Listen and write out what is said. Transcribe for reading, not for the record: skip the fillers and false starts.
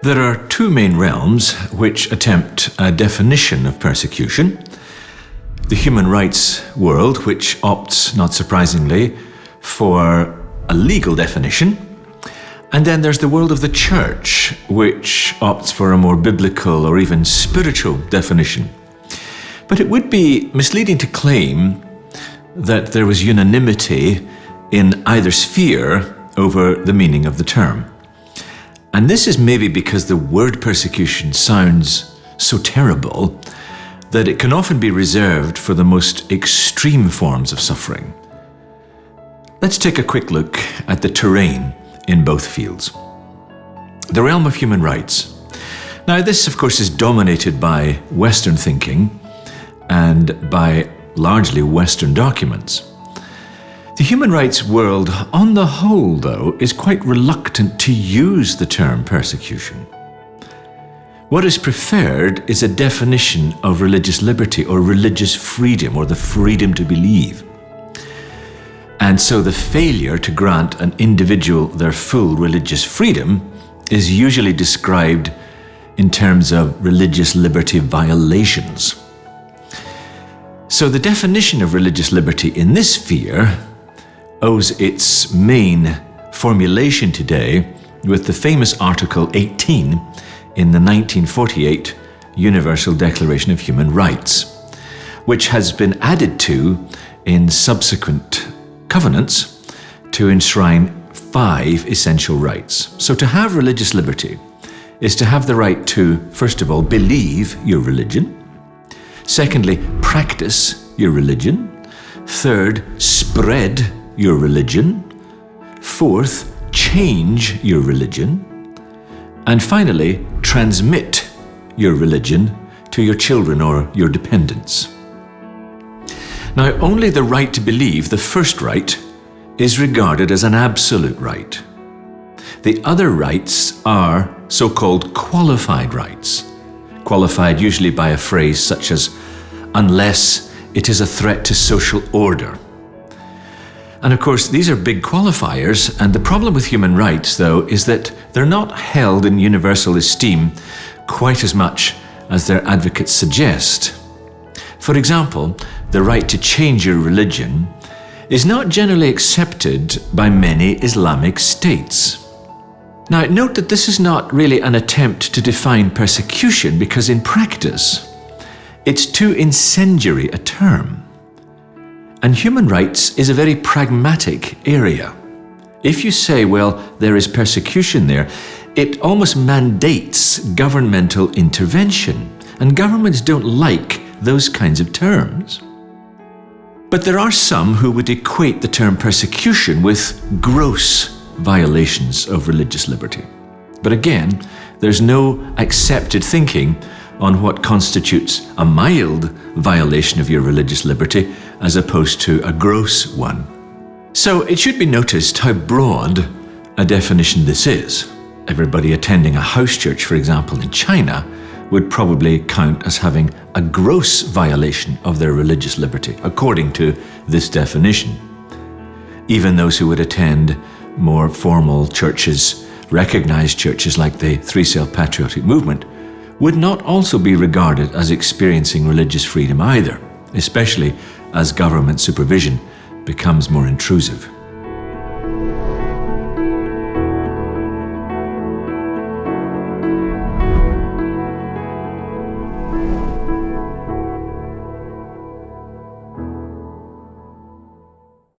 There are two main realms which attempt a definition of persecution. The human rights world, which opts, not surprisingly, for a legal definition. And then there's the world of the church, which opts for a more biblical or even spiritual definition. But it would be misleading to claim that there was unanimity in either sphere over the meaning of the term. And this is maybe because the word persecution sounds so terrible that it can often be reserved for the most extreme forms of suffering. Let's take a quick look at the terrain in both fields. The realm of human rights. Now, this, of course, is dominated by Western thinking and by largely Western documents. The human rights world, on the whole, though, is quite reluctant to use the term persecution. What is preferred is a definition of religious liberty or religious freedom or the freedom to believe. And so the failure to grant an individual their full religious freedom is usually described in terms of religious liberty violations. So the definition of religious liberty in this sphere owes its main formulation today with the famous Article 18 in the 1948 Universal Declaration of Human Rights, which has been added to in subsequent covenants to enshrine 5 essential rights. So to have religious liberty is to have the right to, first of all, believe your religion. Secondly, practice your religion. Third, spread your religion. Fourth, change your religion. And finally, transmit your religion to your children or your dependents. Now, only the right to believe, the first right, is regarded as an absolute right. The other rights are so-called qualified rights, qualified usually by a phrase such as, unless it is a threat to social order. And of course, these are big qualifiers, and the problem with human rights, though, is that they're not held in universal esteem quite as much as their advocates suggest. For example, the right to change your religion is not generally accepted by many Islamic states. Now, note that this is not really an attempt to define persecution, because in practice, it's too incendiary a term. And human rights is a very pragmatic area. If you say, well, there is persecution there, it almost mandates governmental intervention. And governments don't like those kinds of terms. But there are some who would equate the term persecution with gross violations of religious liberty. But again, there's no accepted thinking on what constitutes a mild violation of your religious liberty as opposed to a gross one. So it should be noticed how broad a definition this is. Everybody attending a house church, for example, in China, would probably count as having a gross violation of their religious liberty, according to this definition. Even those who would attend more formal churches, recognized churches like the Three Self-Patriotic Movement, would not also be regarded as experiencing religious freedom either, especially as government supervision becomes more intrusive.